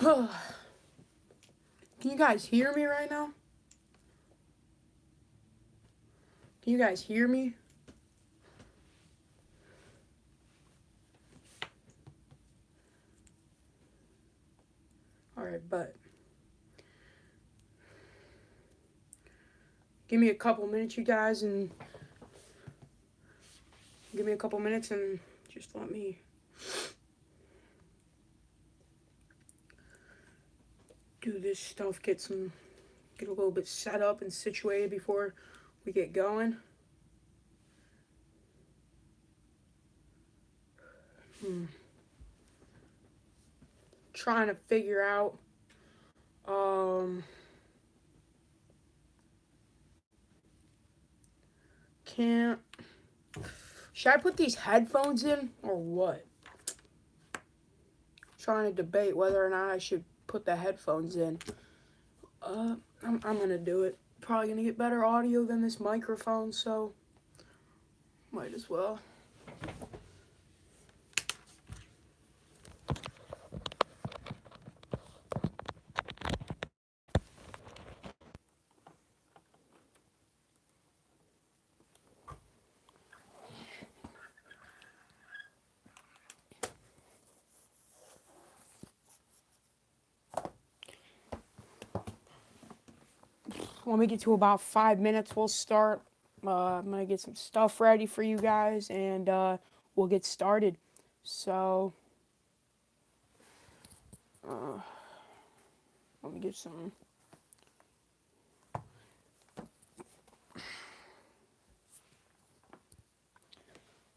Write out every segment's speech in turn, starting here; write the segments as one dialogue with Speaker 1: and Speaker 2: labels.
Speaker 1: Can you guys hear me right now? Can you guys hear me? Alright, but give me a couple minutes, you guys, and just let me do this stuff, get a little bit set up and situated before we get going. Trying to figure out can't should I put these headphones in or what? Trying to debate whether or not I should put the headphones in. I'm gonna do it. Probably gonna get better audio than this microphone, so might as well. When we get to about 5 minutes, we'll start. I'm gonna get some stuff ready for you guys, and we'll get started. So, let me get some.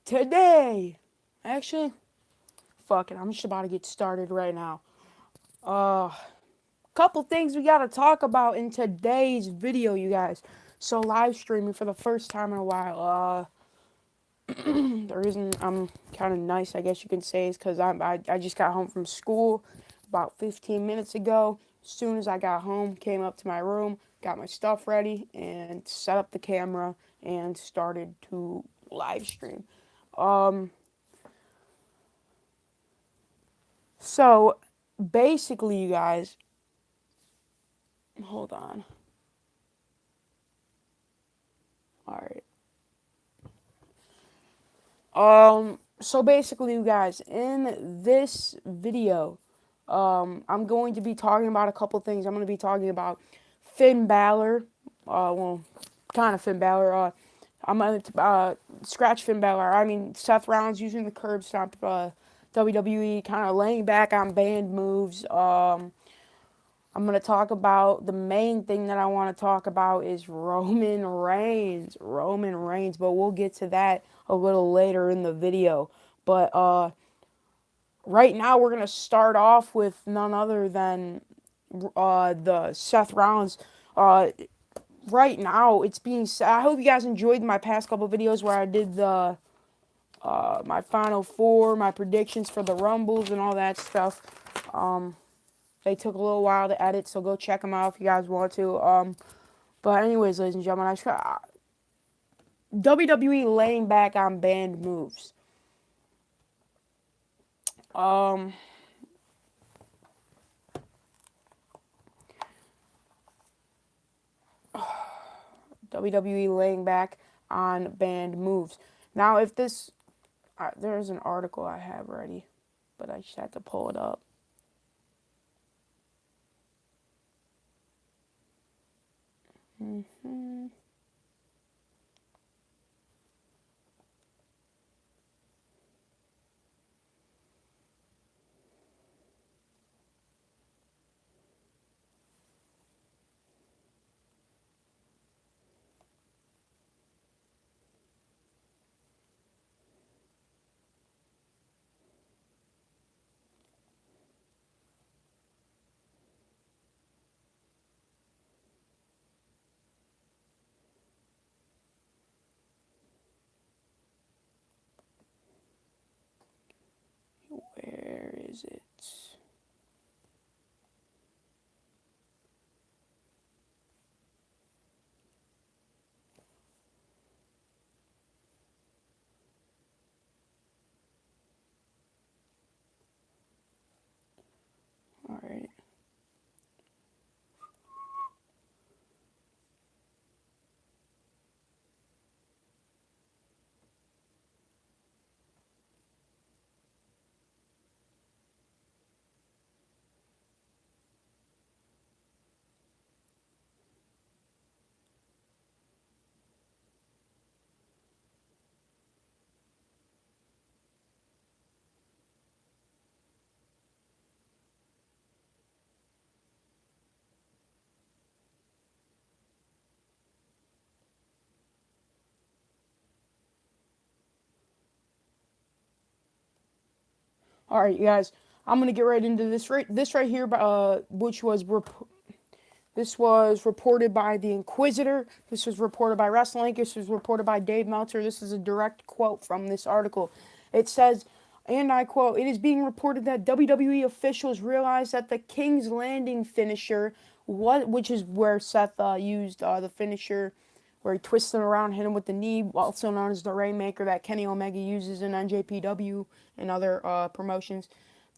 Speaker 1: Today, actually, fuck it. I'm just about to get started right now. Couple things we gotta talk about in today's video, you guys. So live streaming for the first time in a while. The reason I'm kind of nice, I guess you can say, is because I just got home from school about 15 minutes ago. As soon as I got home, came up to my room, got my stuff ready, and set up the camera and started to live stream. So basically, you guys, hold on. All right. So basically, you guys, in this video, I'm going to be talking about a couple things. I'm going to be talking about Finn Balor. Well, kind of Finn Balor. I'm going to scratch Finn Balor. I mean, Seth Rollins using the curb stomp. WWE kind of laying back on banned moves. I'm going to talk about the main thing that I want to talk about is Roman Reigns. But we'll get to that a little later in the video. But right now we're going to start off with none other than the Seth Rollins. Right now it's being said, I hope you guys enjoyed my past couple videos where I did the my final four, my predictions for the Rumbles and all that stuff. They took a little while to edit, so go check them out if you guys want to. But anyways, ladies and gentlemen, WWE laying back on banned moves. WWE laying back on banned moves. Now, if this, there's an article I have ready, but I just had to pull it up. Where is it? All right. All right, you guys. I'm gonna get right into this. This right here, which was this was reported by the Inquisitor. This was reported by WrestleLink. This was reported by Dave Meltzer. This is a direct quote from this article. It says, and I quote, "It is being reported that WWE officials realized that the King's Landing finisher, which is where Seth used the finisher, where he twisted him around, hit him with the knee, also known as the Rainmaker, that Kenny Omega uses in NJPW and other promotions.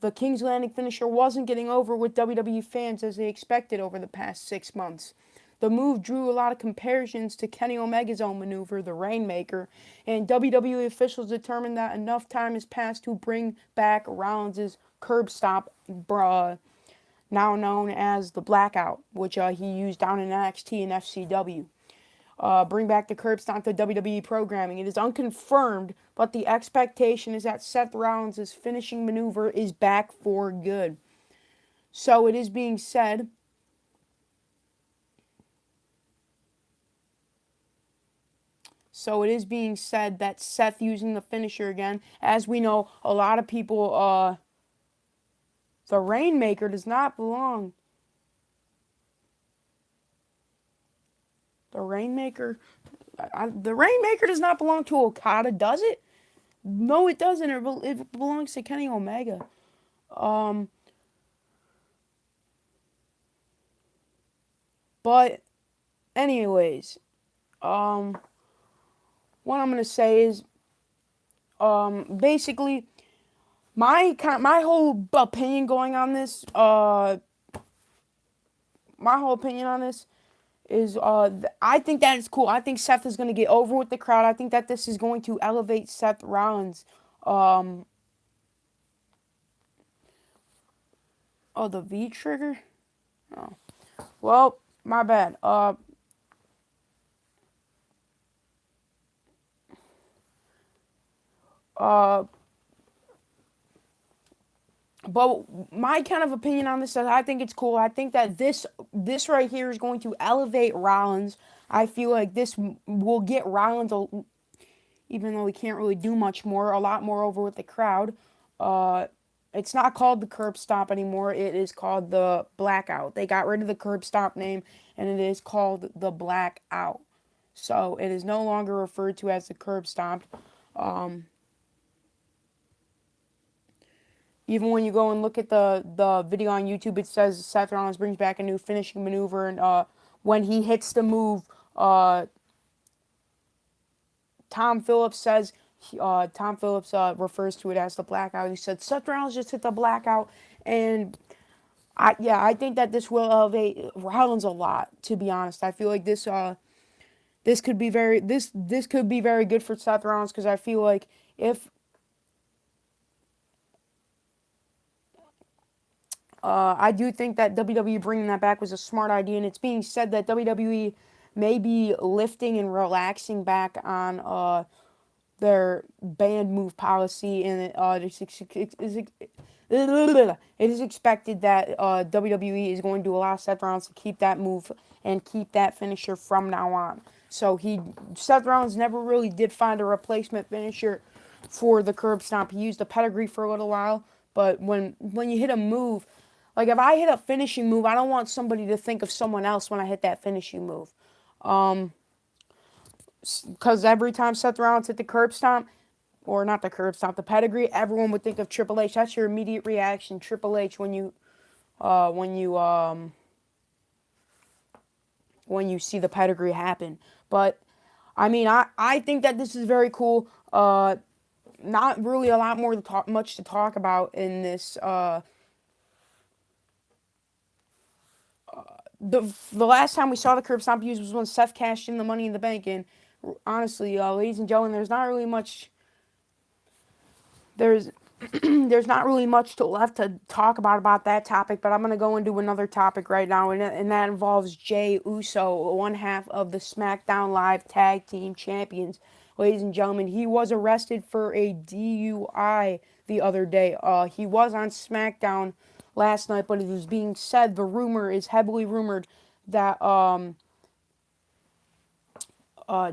Speaker 1: The King's Landing finisher wasn't getting over with WWE fans as they expected over the past 6 months. The move drew a lot of comparisons to Kenny Omega's own maneuver, the Rainmaker, and WWE officials determined that enough time has passed to bring back Rollins' curb stomp, now known as the Blackout, which he used down in NXT and FCW. Bring back the curb stomp to WWE programming. It is unconfirmed, but the expectation is that Seth Rollins' finishing maneuver is back for good. So it is being said that Seth using the finisher again. As we know, a lot of people, the Rainmaker does not belong. The Rainmaker does not belong to Okada, does it? No, it doesn't. It belongs to Kenny Omega. But anyways, what I'm gonna say is, basically, my whole opinion going on this, is, I think that is cool. I think Seth is gonna get over with the crowd. I think that this is going to elevate Seth Rollins. Oh, the V trigger. Oh, well, my bad. But my kind of opinion on this is I think it's cool. I think that this right here is going to elevate Rollins. I feel like this will get Rollins, even though he can't really do much more, a lot more over with the crowd. It's not called the curb stomp anymore. It is called the Blackout. They got rid of the curb stomp name, and it is called the Blackout. So it is no longer referred to as the curb stomp. Even when you go and look at the video on YouTube, it says Seth Rollins brings back a new finishing maneuver, and when he hits the move, Tom Phillips refers to it as the Blackout. He said Seth Rollins just hit the Blackout, and I think that this will elevate Rollins a lot. To be honest, I feel like this could be very good for Seth Rollins, because I feel like if I do think that WWE bringing that back was a smart idea, and it's being said that WWE may be lifting and relaxing back on their banned move policy, and it is expected that WWE is going to allow Seth Rollins to keep that move and keep that finisher from now on. So Seth Rollins never really did find a replacement finisher for the curb stomp. He used the pedigree for a little while, but when you hit a move, like if I hit a finishing move, I don't want somebody to think of someone else when I hit that finishing move. Because every time Seth Rollins hit the curb stomp, or not the curb stomp, the pedigree, everyone would think of Triple H. That's your immediate reaction, Triple H, when you see the pedigree happen. But I mean, I think that this is very cool. Not really a lot more much to talk about in this. The last time we saw the curb stomp used was when Seth cashed in the Money in the Bank, and honestly, ladies and gentlemen, there's not really much. There's not really much left to talk about that topic, but I'm gonna go into another topic right now, and that involves Jey Uso, one half of the SmackDown Live Tag Team Champions. Ladies and gentlemen, he was arrested for a DUI the other day. He was on SmackDown last night, but it is being said, the rumor is heavily rumored that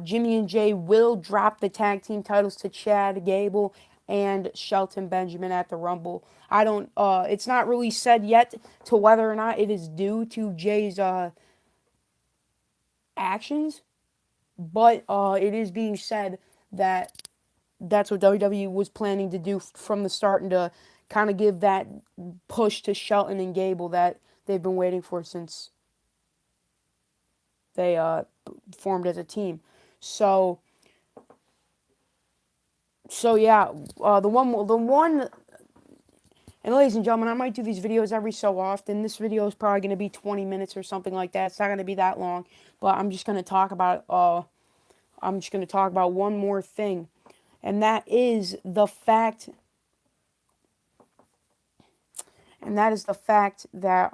Speaker 1: Jimmy and Jay will drop the tag team titles to Chad Gable and Shelton Benjamin at the Rumble. I don't. It's not really said yet to whether or not it is due to Jay's actions, but it is being said that that's what WWE was planning to do from the start, and to kind of give that push to Shelton and Gable that they've been waiting for since they formed as a team. So yeah, the one, and ladies and gentlemen, I might do these videos every so often. This video is probably going to be 20 minutes or something like that. It's not going to be that long, but I'm just going to talk about one more thing, and that is the fact that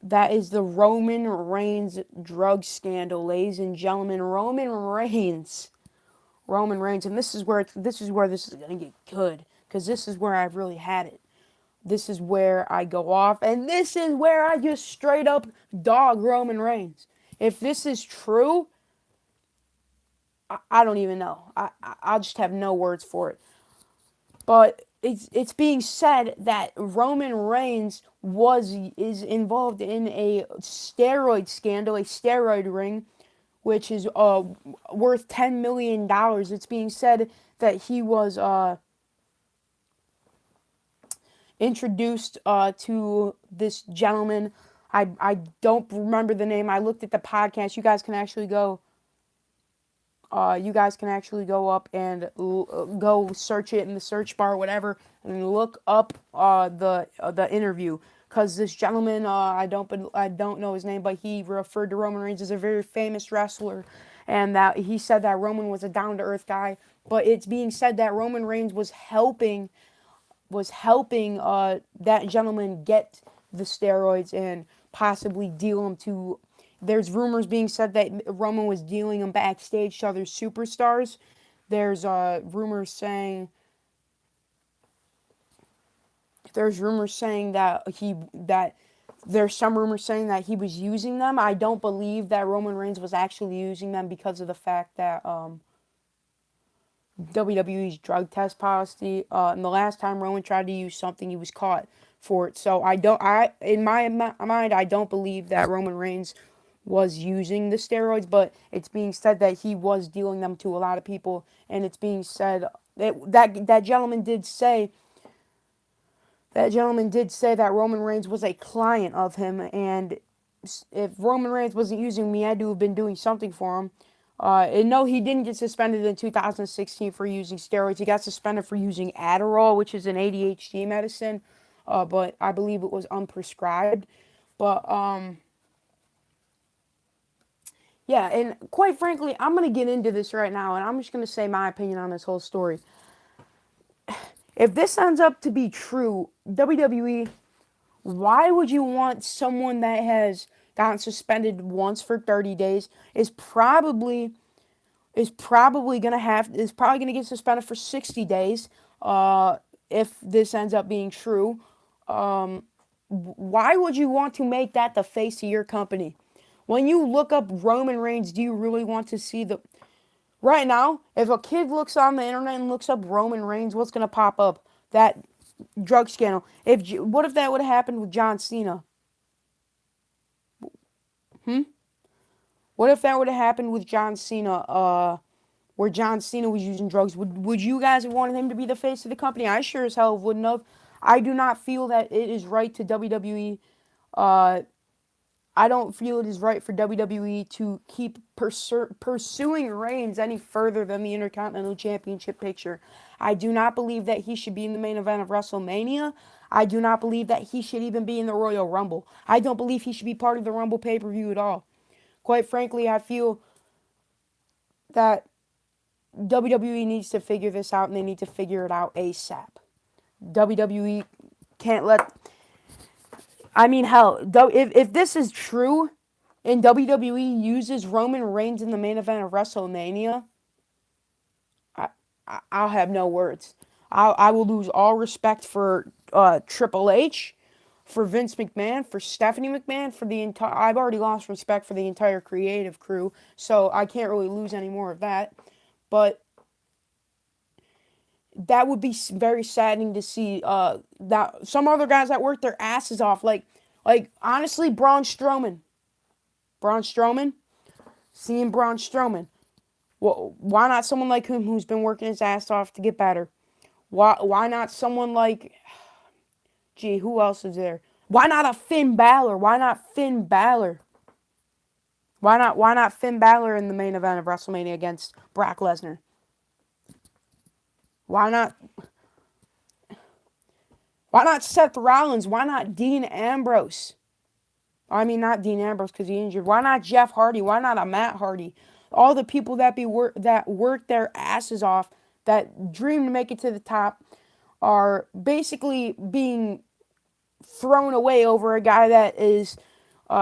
Speaker 1: that is the Roman Reigns drug scandal, ladies and gentlemen. Roman Reigns, and this is where this is gonna get good, because this is where I've really had it. This is where I go off, and this is where I just straight up dog Roman Reigns. If this is true, I don't even know. I'll just have no words for it. But it's being said that Roman Reigns is involved in a steroid scandal, a steroid ring, which is worth $10 million. It's being said that he was introduced to this gentleman. I don't remember the name. I looked at the podcast. You guys can actually go up and go search it in the search bar or whatever, and look up the interview, because this gentleman, I don't know his name, but he referred to Roman Reigns as a very famous wrestler, and that he said that Roman was a down to earth guy. But it's being said that Roman Reigns was helping that gentleman get the steroids and possibly deal them to. There's rumors being said that Roman was dealing them backstage to other superstars. There's rumors saying there's some rumors saying that he was using them. I don't believe that Roman Reigns was actually using them, because of the fact that WWE's drug test policy. And the last time Roman tried to use something, he was caught for it. So in my mind, I don't believe that Roman Reigns was using the steroids, but it's being said that he was dealing them to a lot of people, and it's being said that gentleman did say that Roman Reigns was a client of him, and if Roman Reigns wasn't using him, he had to have been doing something for him. And no, he didn't get suspended in 2016 for using steroids. He got suspended for using Adderall, which is an ADHD medicine, but I believe it was unprescribed. But yeah, and quite frankly, I'm going to get into this right now, and I'm just going to say my opinion on this whole story. If this ends up to be true, WWE, why would you want someone that has gotten suspended once for 30 days is probably gonna get suspended for 60 days if this ends up being true. Why would you want to make that the face of your company? When you look up Roman Reigns, do you really want to see the... Right now, if a kid looks on the internet and looks up Roman Reigns, what's going to pop up? That drug scandal. What if that would have happened with John Cena? What if that would have happened with John Cena, where John Cena was using drugs? Would you guys have wanted him to be the face of the company? I sure as hell wouldn't have. I do not feel that it is right to WWE. I don't feel it is right for WWE to keep pursuing Reigns any further than the Intercontinental Championship picture. I do not believe that he should be in the main event of WrestleMania. I do not believe that he should even be in the Royal Rumble. I don't believe he should be part of the Rumble pay-per-view at all. Quite frankly, I feel that WWE needs to figure this out, and they need to figure it out ASAP. WWE can't let... I mean, hell, if this is true, and WWE uses Roman Reigns in the main event of WrestleMania, I'll have no words. I will lose all respect for Triple H, for Vince McMahon, for Stephanie McMahon, for the entire. I've already lost respect for the entire creative crew, so I can't really lose any more of that. But that would be very saddening to see. That some other guys that work their asses off, like honestly, Braun Strowman, seeing Braun Strowman. Well, why not someone like him who's been working his ass off to get better? Why not someone like, gee, who else is there? Why not a Finn Balor? Why not Finn Balor? Why not Finn Balor in the main event of WrestleMania against Brock Lesnar? Why not Seth Rollins? Why not Dean Ambrose? I mean, not Dean Ambrose because he injured. Why not Jeff Hardy? Why not a Matt Hardy? All the people that work their asses off, that dream to make it to the top, are basically being thrown away over a guy that is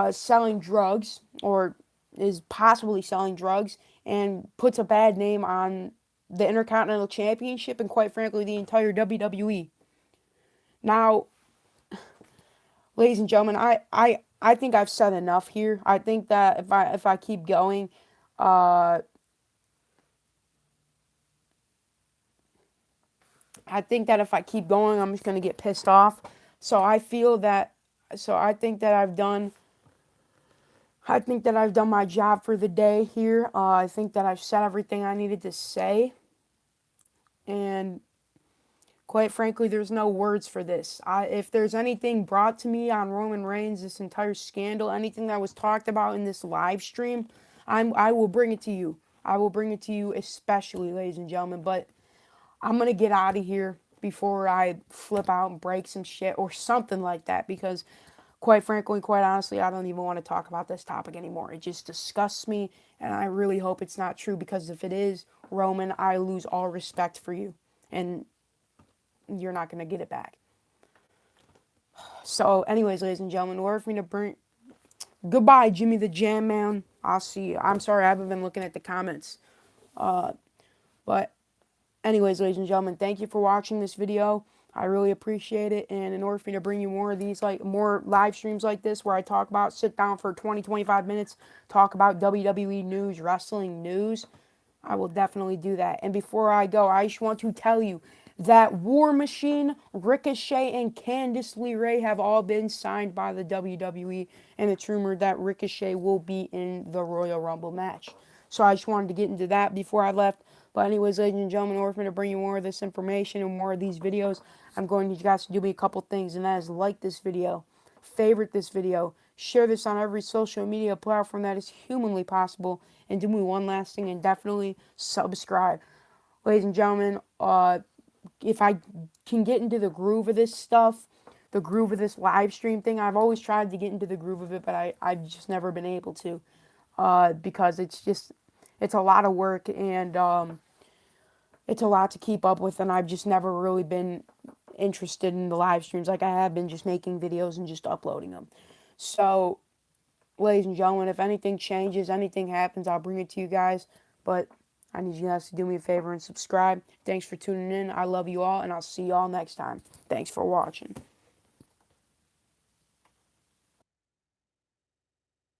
Speaker 1: selling drugs, or is possibly selling drugs, and puts a bad name on the Intercontinental Championship and, quite frankly, the entire WWE. Now, ladies and gentlemen, I think I've said enough here. I think that if I keep going, I think that if I keep going, I'm just gonna get pissed off. So I feel that. So I think that I've done. I think that I've done my job for the day here. I think that I've said everything I needed to say, and quite frankly, there's no words for this. If there's anything brought to me on Roman Reigns, this entire scandal, anything that was talked about in this live stream, I will bring it to you. I will bring it to you, especially, ladies and gentlemen. But I'm going to get out of here before I flip out and break some shit or something like that, because quite frankly, quite honestly, I don't even want to talk about this topic anymore. It just disgusts me, and I really hope it's not true, because if it is, Roman, I lose all respect for you, and you're not going to get it back. So, anyways, ladies and gentlemen, word for me to bring. Goodbye, Jimmy the Jam Man. I'll see you. I'm sorry, I haven't been looking at the comments. But, anyways, ladies and gentlemen, thank you for watching this video. I really appreciate it. And in order for me to bring you more of these, like more live streams like this, where I talk about, sit down for 20, 25 minutes, talk about WWE news, wrestling news, I will definitely do that. And before I go, I just want to tell you that War Machine, Ricochet, and Candice LeRae have all been signed by the WWE, and it's rumored that Ricochet will be in the Royal Rumble match. So I just wanted to get into that before I left. But anyways, ladies and gentlemen, in order for me to bring you more of this information and more of these videos, I'm going to need you guys to do me a couple things, and that is like this video, favorite this video, share this on every social media platform that is humanly possible, and do me one last thing, and definitely subscribe. Ladies and gentlemen, if I can get into the groove of this stuff, the groove of this live stream thing, I've always tried to get into the groove of it, but I've just never been able to, because it's a lot of work, and it's a lot to keep up with, and I've just never really been interested in the live streams like I have been just making videos and just uploading them. So, ladies and gentlemen, if anything changes, anything happens, I'll bring it to you guys, but I need you guys to do me a favor and subscribe. Thanks for tuning in. I love you all, and I'll see you all next time. Thanks for watching.